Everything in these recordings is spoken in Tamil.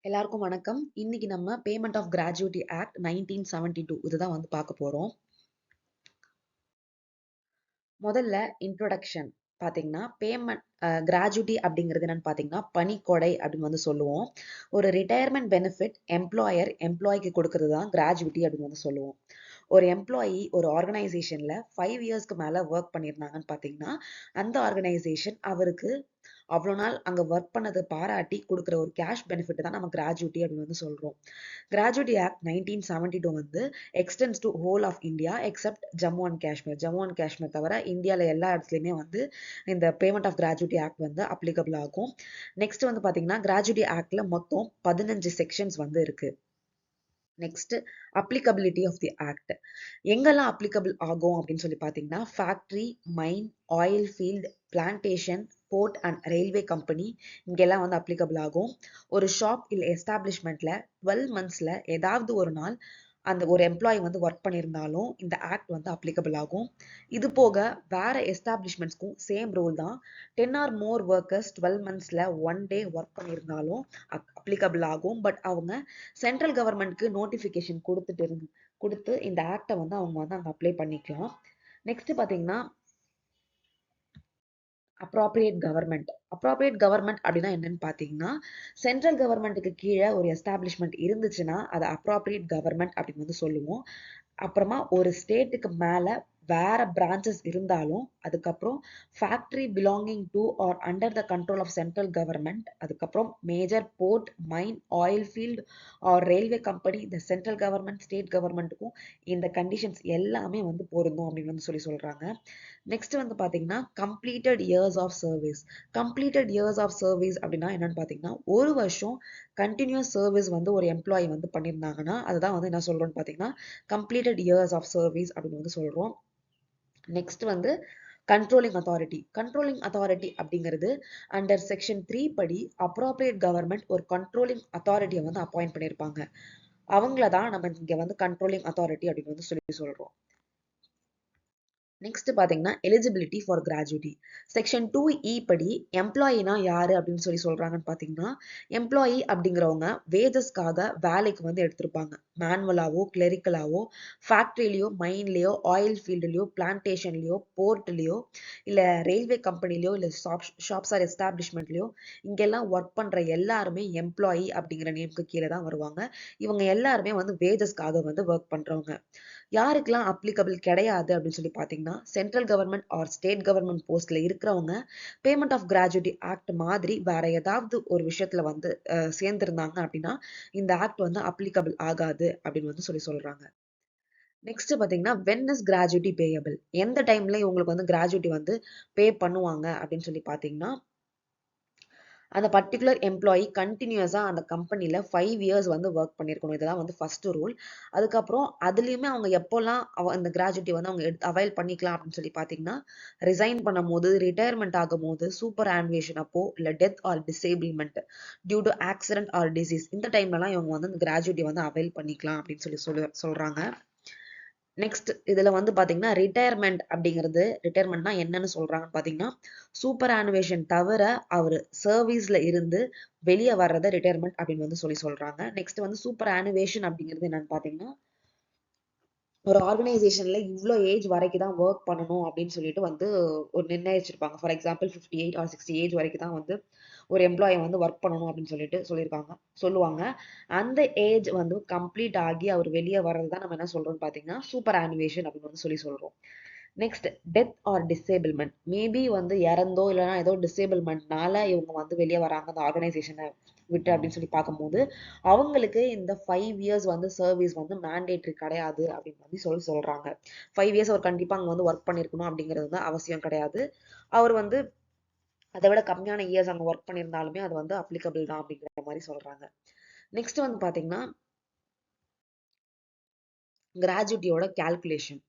எல்லாருக்கும் வணக்கம். இன்னைக்கு நம்ம பேமெண்ட் ஆஃப் கிராஜுவிட்டி ஆக்ட் 1972 இதுதான் வந்து பார்க்க போறோம். முதல்ல இன்ட்ரோடக்ஷன் பாத்தீங்கன்னா பேமெண்ட் கிராஜுவிட்டி அப்படிங்கிறது என்னன்னு பாத்தீங்கன்னா பணிக்கொடை அப்படின்னு வந்து சொல்லுவோம். ஒரு ரிட்டையர்மெண்ட் பெனிஃபிட் எம்ப்ளாய்க்கு கொடுக்கறது தான் கிராஜுவிட்டி அப்படின்னு வந்து சொல்லுவோம். ஒரு எம்ப்ளாயி ஒரு ஆர்கனைசேஷன்ல 5 இயர்ஸ்க்கு மேல ஒர்க் பண்ணியிருந்தாங்கன்னு பாத்தீங்கன்னா அந்த ஆர்கனைசேஷன் அவருக்கு அவ்வளோ நாள் அங்க ஒர்க் பண்ணதை பாராட்டி கொடுக்குற ஒரு கேஷ் பெனிஃபிட் தான் நம்ம கிராஜுவிட்டி அப்படின்னு வந்து சொல்றோம். கிராஜுவிட்டி ஆக்ட் 1972 வந்து extends to whole of India except Jammu and Kashmir தவிர இந்தியால எல்லா இடத்துலயுமே வந்து இந்த பேமெண்ட் ஆஃப் கிராஜுவிட்டி ஆக்ட் வந்து அப்ளிகபிள் ஆகும். நெக்ஸ்ட் வந்து பாத்தீங்கன்னா கிராஜுவிட்டி ஆக்ட்ல மொத்தம் 15 செக்ஷன்ஸ் வந்து இருக்கு. Next applicability of the act எங்கெல்லாம் அப்ளிகபிள் ஆகும் அப்படின்னு சொல்லி பார்த்தீங்கன்னா factory, mine, oil field, plantation, port and railway company இங்கெல்லாம் வந்து அப்ளிகபிள் ஆகும். ஒரு ஷாப் இல்லை எஸ்டாப்ளிஷ்மெண்ட்ல 12 மந்த்ஸ்ல ஏதாவது ஒரு நாள் அந்த ஒரு எம்ப்ளாயி வந்து ஒர்க் பண்ணியிருந்தாலும் இந்த ஆக்ட் வந்து அப்ளிகபிள் ஆகும். இது போக வேற எஸ்டாப்ளிஷ்மெண்ட்ஸ்க்கும் சேம் ரூல் தான். 10 ஆர் மோர் ஒர்க்கர்ஸ் 12 மந்த்ஸ்ல 1 டே ஒர்க் பண்ணியிருந்தாலும் அப்ளிகபிள் ஆகும். பட் அவங்க சென்ட்ரல் கவர்மெண்ட்க்கு நோட்டிஃபிகேஷன் கொடுத்து இந்த ஆக்டை வந்து அவங்க வந்து அங்க அப்ளை பண்ணிக்கலாம். நெக்ஸ்ட் பாத்தீங்கன்னா அப்ராப்ரியேட் கவர்மெண்ட் அப்படின்னா என்னன்னு பாத்தீங்கன்னா சென்ட்ரல் கவர்மெண்ட்டுக்கு கீழே ஒரு எஸ்டாப்ளிஷ்மெண்ட் இருந்துச்சுன்னா அதை அப்ராப்ரியேட் கவர்மெண்ட் அப்படின்னு வந்து சொல்லுவோம். அப்புறமா ஒரு ஸ்டேட்டுக்கு மேல வேற பிரான்ச்சஸ் இருந்தாலும் அதுக்கப்புறம் factory belonging to are under the control of central government, அதுக்கப்புறம் major port, mine, oil field are railway company இந்த சென்ட்ரல் கவர்மெண்ட் ஸ்டேட் கவர்மெண்ட்டுக்கும் இந்த கண்டிஷன்ஸ் எல்லாமே வந்து பொருந்தும் அப்படின்னு வந்து சொல்றாங்க. நெக்ஸ்ட் வந்து பாத்தீங்கன்னா கம்ப்ளீட்டட் இயர்ஸ் ஆஃப் சர்வீஸ் அப்படின்னா என்னன்னு பாத்தீங்கன்னா ஒரு வருஷம் கண்டினியூஸ் சர்வீஸ் வந்து ஒரு எம்ப்ளாயி வந்து பண்ணியிருந்தாங்கன்னா அதுதான் வந்து என்ன சொல்றோம்னு பாத்தீங்கன்னா கம்ப்ளீட்டட் இயர்ஸ் ஆஃப் சர்வீஸ் அப்படின்னு வந்து சொல்றோம். நெக்ஸ்ட் வந்து கண்ட்ரோலிங் அத்தாரிட்டி அப்படிங்கிறது அண்டர் செக்ஷன் 3 படி அப்ராப்ரியேட் கவர்மெண்ட் ஒரு கண்ட்ரோலிங் அத்தாரிட்டியை வந்து அப்பாயிண்ட் பண்ணியிருப்பாங்க. அவங்கள தான் நம்ம இங்க வந்து கண்ட்ரோலிங் அத்தாரிட்டி அப்படின்னு வந்து சொல்றோம். நெக்ஸ்ட் பாத்தீங்கன்னா eligibility for gratuity section 2E படி எம்ப்ளாயினா யாரு அப்படின்னு சொல்றாங்கன்னு பாத்தீங்கன்னா எம்ப்ளாயி அப்படிங்கிறவங்க வேஜஸ்க்காக வேலைக்கு வந்து எடுத்திருப்பாங்க. மேனுவலாவோ கிளரிக்கலாவோ ஃபேக்டரியிலயோ மைன்லயோ ஆயில் ஃபீல்டுலயோ பிளான்டேஷன்லயோ போர்ட்லயோ இல்ல ரயில்வே கம்பெனிலயோ இல்ல ஷாப்ஸ் ஆர் எஸ்டாப்ளிஷ்மெண்ட்லயோ இங்கெல்லாம் ஒர்க் பண்ற எல்லாருமே எம்ப்ளாயி அப்படிங்கிற நேம்க்கு கீழே தான் வருவாங்க. இவங்க எல்லாருமே வந்து வேஜஸ்க்காக வந்து ஒர்க் பண்றவங்க. யாருக்கெல்லாம் அப்ளிகபிள் கிடையாது அப்படின்னு சொல்லி பார்த்தீங்கன்னா central government or state government போஸ்ட்ல இருக்கிறவங்க பேமெண்ட் ஆஃப் கிராஜுவிட்டி ஆக்ட் மாதிரி வேற ஏதாவது ஒரு விஷயத்துல வந்து சேர்ந்திருந்தாங்க அப்படின்னா இந்த ஆக்ட் வந்து அப்ளிகபிள் ஆகாது அப்படின்னு வந்து சொல்றாங்க. நெக்ஸ்ட் பாத்தீங்கன்னா வென் இஸ் கிராஜுவிட்டி பேயபிள் எந்த டைம்ல இவங்களுக்கு வந்து கிராஜுவிட்டி வந்து பே பண்ணுவாங்க அப்படின்னு சொல்லி பார்த்தீங்கன்னா அந்த பர்டிகுலர் எம்ப்ளாயி கண்டினியூஸா அந்த கம்பெனில 5 இயர்ஸ் வந்து ஒர்க் பண்ணியிருக்கணும். இதெல்லாம் வந்து ஃபர்ஸ்ட் ரூல். அதுக்கப்புறம் அதுலயுமே அவங்க எப்போல்லாம் அந்த கிராஜுவிட்டி வந்து அவங்க அவைல் பண்ணிக்கலாம் அப்படின்னு சொல்லி பார்த்தீங்கன்னா ரிசைன் பண்ணும்போது, ரிட்டையர்மெண்ட் ஆகும்போது, சூப்பர் ஆனுவேஷன் அப்போ இல்ல death or disablement due to accident or disease இந்த டைம்லலாம் இவங்க வந்து அந்த கிராஜுவிட்டி வந்து அவைல் பண்ணிக்கலாம் அப்படின்னு சொல்றாங்க. நெக்ஸ்ட் இதுல வந்து பாத்தீங்கன்னா ரிட்டையர்மெண்ட்னா என்னன்னு சொல்றாங்கன்னு பாத்தீங்கன்னா சூப்பர் ஆனுவேஷன் தவிர அவர் சர்வீஸ்ல இருந்து வெளியே வர்றத ரிட்டையர்மெண்ட் அப்படின்னு வந்து சொல்றாங்க. நெக்ஸ்ட் வந்து சூப்பர் ஆனுவேஷன் அப்படிங்கிறது என்னன்னு பாத்தீங்கன்னா ஒரு ஆர்கனைசேஷன்ல இவ்வளோ ஏஜ் வரைக்கும் தான் ஒர்க் பண்ணணும் அப்படின்னு சொல்லிட்டு வந்து ஒரு நிர்ணயிச்சிருப்பாங்க. ஃபார் எக்ஸாம்பிள் 58 ஆர் 60 ஏஜ் வரைக்கும் தான் வந்து ஒரு எம்ப்ளாயி வந்து ஒர்க் பண்ணணும் அப்படின்னு சொல்லிட்டு சொல்லுவாங்க. அந்த ஏஜ் வந்து கம்ப்ளீட் ஆகி அவர் வெளியே வர்றது தான் நம்ம என்ன சொல்றோம்னு பார்த்தீங்கன்னா சூப்பர் ஆனுவேஷன் அப்படின்னு வந்து சொல்றோம். Next death or disablement maybe வந்து இறந்தோ இல்லைன்னா ஏதோ டிசேபிள்மெண்ட்னால இவங்க வந்து வெளியே வராங்க அந்த ஆர்கனைசேஷனை விட்டு அப்படின்னு சொல்லி பார்க்கும்போது அவங்களுக்கு இந்த 5 இயர்ஸ் வந்து சர்வீஸ் வந்து மேண்டேட்ரி கிடையாது அப்படின்னு வந்து சொல்றாங்க. 5 இயர்ஸ் அவர் கண்டிப்பா அங்க வந்து ஒர்க் பண்ணிருக்கணும் அப்படிங்கிறது வந்து அவசியம் கிடையாது. அவர் வந்து அதை விட கம்மியான இயர்ஸ் அங்க ஒர்க் பண்ணியிருந்தாலுமே அது வந்து அப்ளிகபிள் தான் அப்படிங்கிற மாதிரி சொல்றாங்க. நெக்ஸ்ட் வந்து பாத்தீங்கன்னா கிராஜுவிட்டியோட கால்குலேஷன்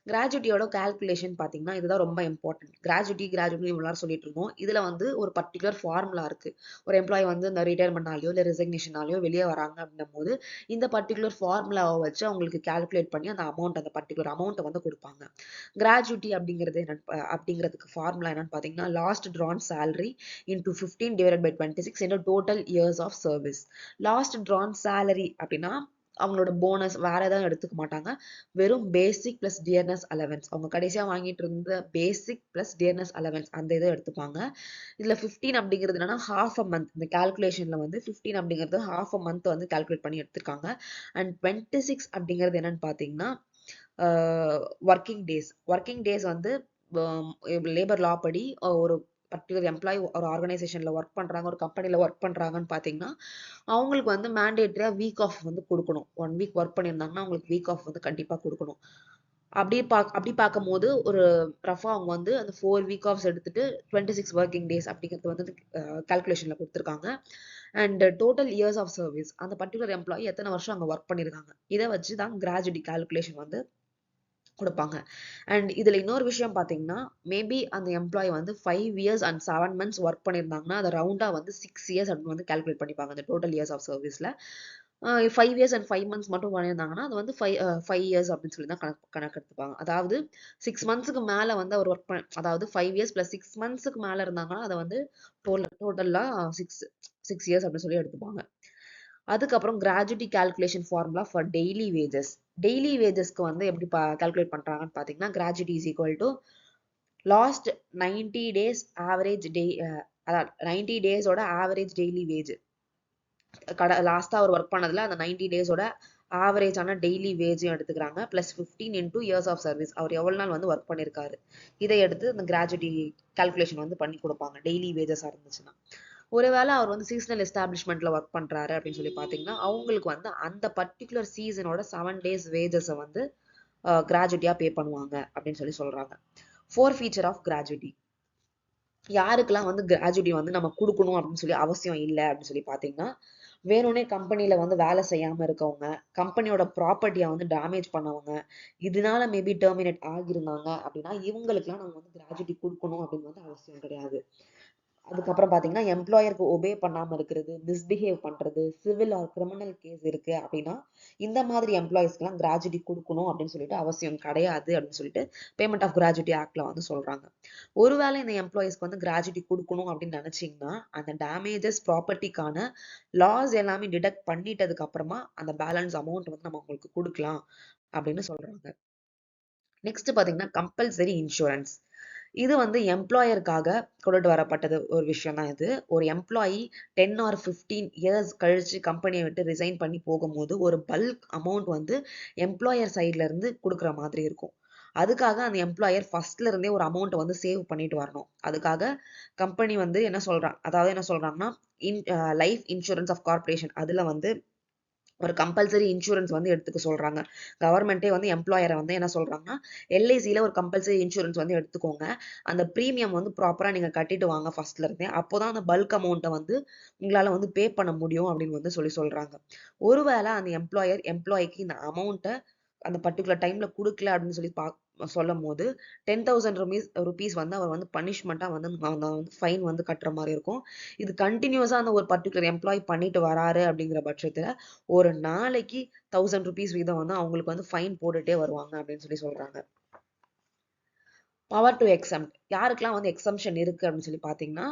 கிராஜுவிட்டியோட கால்குலேஷன் பார்த்தீங்கன்னா இதுதான் ரொம்ப இம்பார்ட்டன்ட். கிராஜுவிட்டி இவ்வளோ சொல்லிட்டு இருந்தோம். இதுல வந்து ஒரு பர்டிகுலர் ஃபார்முலா இருக்கு. ஒரு எம்ப்ளாயி வந்து இந்த ரிட்டையர்மெண்ட்னாலயோ இல்லை ரெசிக்னேஷனாலயோ வெளியே வராங்க அப்படின்னும் போது இந்த பர்டிகுலர் ஃபார்முலாவை வச்சு அவங்களுக்கு கால்குலேட் பண்ணி அந்த பர்டிகுலர் அமௌண்ட்டை வந்து கொடுப்பாங்க. கிராஜுவிட்டி அப்படிங்கிறதுக்கு ஃபார்முலா என்னன்னு பார்த்தீங்கன்னா last drawn salary into 15 divided by 26 into total years of service. Last drawn salary அப்படின்னா அவங்களோட போனஸ் வேற ஏதாவது எடுத்துக்க மாட்டாங்க. வெறும் பேசிக் பிளஸ் டியர்னஸ் அலவன்ஸ், அவங்க கடைசியா வாங்கிட்டு இருந்த பேசிக் பிளஸ் டியர்னஸ் அலவன்ஸ் அந்த இதை எடுத்துப்பாங்க. இதுல 15 அப்படிங்கிறது என்னன்னா ஹாஃப் அ மந்த். இந்த கால்குலேஷன்ல வந்து 15 அப்படிங்கிறது ஹாஃப் அ மந்த் வந்து கால்குலேட் பண்ணி எடுத்திருக்காங்க. அண்ட் 26 அப்படிங்கிறது என்னன்னு பாத்தீங்கன்னா ஒர்க்கிங் டேஸ் வந்து லேபர் லா படி ஒரு பர்டிகுலர் எம்ப்ளாயி ஒரு ஆர்கனைசேஷன்ல ஒர்க் பண்றாங்க, ஒரு கம்பெனில ஒர்க் பண்றாங்கன்னு பாத்தீங்கன்னா அவங்களுக்கு வந்து மேண்டேட்டரியா வீக் ஆஃப் வந்து கொடுக்கணும். 1 வீக் ஒர்க் பண்ணியிருந்தாங்கன்னா அவங்களுக்கு வீக் ஆஃப் வந்து கண்டிப்பா கொடுக்கணும். அப்படி பார்க்கும் போது ஒரு ரஃபா அவங்க வந்து அந்த 4 வீக் ஆஃப்ஸ் எடுத்துட்டு 26 ஒர்க்கிங் டேஸ் அப்படிங்கிறது வந்து கால்குலேஷன்ல கொடுத்துருக்காங்க. And total years of service, அந்த பர்டிகுலர் எம்ப்ளாயி எத்தனை வருஷம் அங்க ஒர்க் பண்ணியிருக்காங்க, இதை வச்சு தான் கிராஜுவிட்டி கால்குலேஷன் வந்து கொடுப்பாங்க. அண்ட் இதுல இன்னொரு விஷயம் பாத்தீங்கன்னா மேபி அந்த எம்ப்ளாயி வந்து 5 இயர்ஸ் அண்ட் 7 மந்த்ஸ் ஒர்க் பண்ணியிருந்தாங்கன்னா அதை ரவுண்டா வந்து 6 இயர்ஸ் அப்படின்னு வந்து கால்குலேட் பண்ணிப்பாங்க அந்த டோட்டல் இயர்ஸ் ஆஃப் சர்வீஸ்ல. 5 இயர்ஸ் அண்ட் 5 மந்த்ஸ் மட்டும் பண்ணியிருந்தாங்கன்னா அது வந்து 5 இயர்ஸ் அப்படின்னு சொல்லி தான் கணக்கு எடுத்துப்பாங்க. அதாவது 6 மந்த்ஸுக்கு மேல வந்து அவர் ஒர்க் பண்ண, அதாவது 5 இயர்ஸ் பிளஸ் 6 மந்த்ஸுக்கு மேல இருந்தாங்கன்னா அதை வந்து டோட்டலா சிக்ஸ் இயர்ஸ் அப்படின்னு சொல்லி எடுத்துப்பாங்க. அதுக்கப்புறம் gratuity calculation formula for daily wages. Daily வேஜஸ்க்கு வந்து எப்படி கால்குலேட் பண்றாங்கன்னு பாத்தீங்கன்னா gratuity is equal to last 90 days average day, அதாவது 90 டேஸோட ஆவரேஜ் டெய்லி வேஜ். லாஸ்டா அவர் ஒர்க் பண்ணதுல அந்த 90 டேஸோட ஆவரேஜான டெய்லி வேஜையும் எடுத்துக்கிறாங்க. Plus 15 into years of service, அவர் எவ்வளவு நாள் வந்து ஒர்க் பண்ணிருக்காரு, இதை எடுத்து இந்த கிராஜுவிட்டி கால்குலேஷன் வந்து பண்ணி கொடுப்பாங்க டெய்லி வேஜஸா இருந்துச்சுன்னா. ஒருவேளை அவர் வந்து சீசனல் எஸ்டாப்ளிஷ்மெண்ட்ல ஒர்க் பண்றாரு அப்படின்னு சொல்லி பாத்தீங்கன்னா அவங்களுக்கு வந்து அந்த பர்டிகுலர் சீசனோட 7 டேஸ் வேஜஸை வந்து கிராஜுவிட்டியா பே பண்ணுவாங்க அப்படின்னு சொல்லி சொல்றாங்க. 4 ஃபீச்சர் ஆஃப் கிராஜுவிட்டி. யாருக்கெல்லாம் வந்து கிராஜுவிட்டி வந்து நம்ம கொடுக்கணும் அப்படின்னு சொல்லி அவசியம் இல்லை அப்படின்னு சொல்லி பாத்தீங்கன்னா வேணும்னே கம்பெனில வந்து வேலை செய்யாம இருக்கவங்க, கம்பெனியோட ப்ராப்பர்ட்டியை வந்து டேமேஜ் பண்ணவங்க, இதனால மேபி டெர்மினேட் ஆகியிருந்தாங்க அப்படின்னா இவங்களுக்குலாம் நம்ம வந்து கிராஜுவிட்டி கொடுக்கணும் அப்படின்னு வந்து அவசியம் கிடையாது. அதுக்கப்புறம் பாத்தீங்கன்னா எம்ப்ளாயருக்கு ஒபே பண்ணாம இருக்கிறது, மிஸ்பிஹேவ் பண்றது, சிவில் ஆர் கிரிமினல் கேஸ் இருக்கு அப்படின்னா இந்த மாதிரி எம்ப்ளாயிஸ்க்குலாம் கிராஜுவிட்டி கொடுக்கணும் அப்படின்னு சொல்லிட்டு அவசியம் கிடையாது அப்படின்னு சொல்லிட்டு பேமெண்ட் ஆஃப் கிராஜுவிட்டி ஆக்ட்ல வந்து சொல்றாங்க. ஒருவேளை இந்த எம்ப்ளாயிஸ்க்கு வந்து கிராஜுவிட்டி கொடுக்கணும் அப்படின்னு நினைச்சீங்கன்னா அந்த டேமேஜஸ் ப்ராப்பர்ட்டிக்கான லாஸ் எல்லாமே டிடக்ட் பண்ணிட்டதுக்கு அப்புறமா அந்த பேலன்ஸ் அமௌண்ட் வந்து நம்ம உங்களுக்கு கொடுக்கலாம் அப்படின்னு சொல்றாங்க. நெக்ஸ்ட் பாத்தீங்கன்னா கம்பல்சரி இன்சூரன்ஸ். இது வந்து எம்ப்ளாயருக்காக கொண்டுட்டு வரப்பட்டது ஒரு விஷயம் தான் இது. ஒரு எம்ப்ளாயி 10 ஆர் 15 இயர்ஸ் கழிச்சு கம்பெனியை விட்டு ரிசைன் பண்ணி போகும்போது ஒரு பல்க் அமௌண்ட் வந்து எம்ப்ளாயர் சைட்ல இருந்து கொடுக்குற மாதிரி இருக்கும். அதுக்காக அந்த எம்ப்ளாயர் ஃபர்ஸ்ட்ல இருந்தே ஒரு அமௌண்ட் வந்து சேவ் பண்ணிட்டு வரணும். அதுக்காக கம்பெனி வந்து என்ன சொல்றாங்கன்னா லைஃப் இன்சூரன்ஸ் ஆஃப் கார்பரேஷன் அதுல வந்து ஒரு கம்பல்சரி இன்சூரன்ஸ் வந்து எடுத்துக்க சொல்றாங்க. கவர்மெண்டே வந்து எம்ப்ளாயரை வந்து என்ன சொல்றாங்கன்னா எல்ஐசியில ஒரு கம்பல்சரி இன்சூரன்ஸ் வந்து எடுத்துக்கோங்க, அந்த பிரீமியம் வந்து ப்ராப்பரா நீங்க கட்டிட்டு வாங்க ஃபர்ஸ்ட்ல இருந்தே, அப்போதான் அந்த பல்க் அமௌண்ட்டை வந்து உங்களால வந்து பே பண்ண முடியும் அப்படின்னு வந்து சொல்றாங்க. ஒருவேளை அந்த எம்ப்ளாய்க்கு இந்த அமௌண்ட்டை அந்த பர்டிகுலர் டைம்ல கொடுக்கல அப்படின்னு சொல்லி சொல்லும் போது 10,000 ருபீஸ் வந்து அவர் வந்து பனிஷ்மெண்டா வந்து ஃபைன் வந்து கட்டுற மாதிரி இருக்கும். இது கண்டினியூஸா அந்த ஒரு பர்டிகுலர் எம்ப்ளாய் பண்ணிட்டு வராரு அப்படிங்கிற பட்சத்துல ஒரு நாளைக்கு 1000 ருபீஸ் வீதம் வந்து அவங்களுக்கு வந்து ஃபைன் போட்டுட்டே வருவாங்க அப்படின்னு சொல்லி சொல்றாங்க. Power to exempt. யாருக்கெல்லாம் வந்து எக்ஸம்ஷன் இருக்கு அப்படின்னு சொல்லி பாத்தீங்கன்னா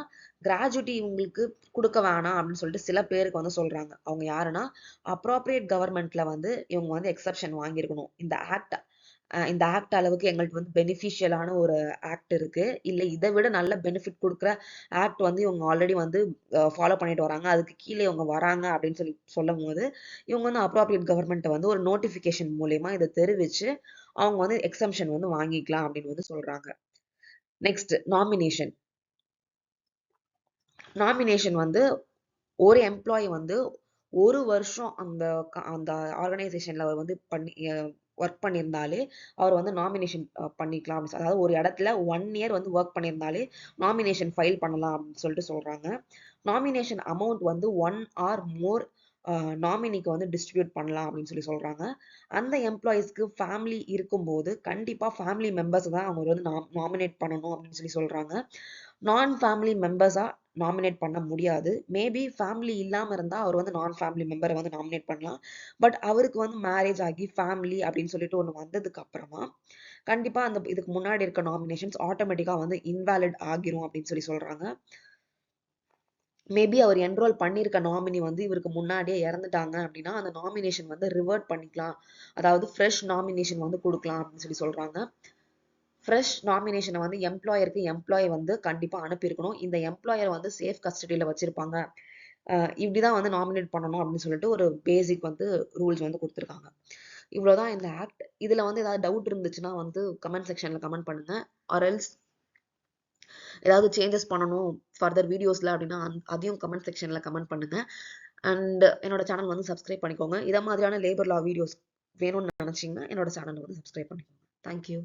கிராஜுவிட்டி இவங்களுக்கு கொடுக்க வேணாம் அப்படின்னு சொல்லிட்டு சில பேருக்கு வந்து சொல்றாங்க. அவங்க யாருன்னா அப்ராப்ரியேட் கவர்மெண்ட்ல வந்து இவங்க வந்து எக்ஸப்ஷன் வாங்கியிருக்கணும். இந்த ஆக்ட் அளவுக்கு எங்களுக்கு வந்து பெனிஃபிஷியலான ஒரு ஆக்ட் இருக்கு, இல்ல இதை விட நல்ல பெனிஃபிட் கொடுக்குற ஆக்ட் வந்து இவங்க ஆல்ரெடி வந்து ஃபாலோ பண்ணிட்டு வராங்க, அதுக்கு கீழே இவங்க வராங்க அப்படின்னு சொல்லும் போது இவங்க வந்து அப்ராப்ரியேட் கவர்மெண்ட் வந்து ஒரு நோட்டிபிகேஷன் மூலியமா இதை தெரிவிச்சு அவங்க வந்து எக்ஸம்ஷன் வந்து வாங்கிக்கலாம் அப்படின்னு வந்து சொல்றாங்க. Next nomination. நாமினேஷன் வந்து ஒரு எம்ப்ளாயி வந்து ஒரு வருஷம் அந்த அந்த ஆர்கனைசேஷன்ல அவர் வந்து ஒர்க் பண்ணியிருந்தாலே அவர் வந்து நாமினேஷன் பண்ணிக்கலாம். அதாவது ஒரு இடத்துல 1 இயர் வந்து ஒர்க் பண்ணியிருந்தாலே நாமினேஷன் ஃபைல் பண்ணலாம் அப்படின்னு சொல்லிட்டு சொல்றாங்க. நாமினேஷன் அமௌண்ட் வந்து 1 ஆர் மோர் நாமினிக்கு வந்து டிஸ்ட்ரிபியூட் பண்ணலாம் அப்படின்னு சொல்றாங்க. அந்த எம்ப்ளாயீஸ்க்கு ஃபேமிலி இருக்கும்போது கண்டிப்பா ஃபேமிலி மெம்பர்ஸ் தான் அவங்க வந்து நாமினேட் பண்ணணும் அப்படின்னு சொல்றாங்க. நான் ஃபேமிலி மெம்பர்ஸா நாமினேட் பண்ண முடியாது. மேபி ஃபேமிலி இல்லாம இருந்தா அவர் வந்து நான் ஃபேமிலி மெம்பரை வந்து நாமினேட் பண்ணலாம். பட் அவருக்கு வந்து மேரேஜ் ஆகி ஃபேமிலி அப்படின்னு சொல்லிட்டு ஒண்ணு வந்ததுக்கு அப்புறமா கண்டிப்பா அந்த இதுக்கு முன்னாடி இருக்க நாமினேஷன்ஸ் ஆட்டோமேட்டிக்கா வந்து இன்வாலிட் ஆகிரும் அப்படின்னு சொல்றாங்க. மேபி அவர் என்ரோல் பண்ணியிருக்க நாமினி வந்து இவருக்கு முன்னாடியே இறந்துட்டாங்க அப்படின்னா அந்த நாமினேஷன் வந்து ரிவர்ட் பண்ணிக்கலாம். அதாவது ஃப்ரெஷ் நாமினேஷன் வந்து கொடுக்கலாம் அப்படின்னு சொல்றாங்க. ஃப்ரெஷ் நாமினேஷனை வந்து எம்ப்ளாயி வந்து கண்டிப்பா அனுப்பியிருக்கணும். இந்த எம்ப்ளாயர் வந்து சேஃப் கஸ்டடியில வச்சிருப்பாங்க. இப்படிதான் வந்து நாமினேட் பண்ணணும் அப்படின்னு சொல்லிட்டு ஒரு பேசிக் வந்து ரூல்ஸ் வந்து கொடுத்துருக்காங்க. இவ்வளவுதான் இந்த ஆக்ட். இதுல வந்து ஏதாவது டவுட் இருந்துச்சுன்னா வந்து கமெண்ட் செக்ஷன்ல கமெண்ட் பண்ணுங்க. ஆர் எல்ஸ் ஏதாவது சேஞ்சஸ் பண்ணணும் ஃபர்தர் வீடியோஸ்ல அப்படின்னா அதையும் கமெண்ட் செக்ஷன்ல கமெண்ட் பண்ணுங்க. அண்ட் என்னோட சேனல் வந்து சப்ஸ்கிரைப் பண்ணிக்கோங்க. இதை மாதிரியான லேபர் லா வீடியோஸ் வேணும்னு நினைச்சீங்கன்னா என்னோட சேனல் வந்து சப்ஸ்கிரைப் பண்ணிக்கோங்க. தேங்க்யூ.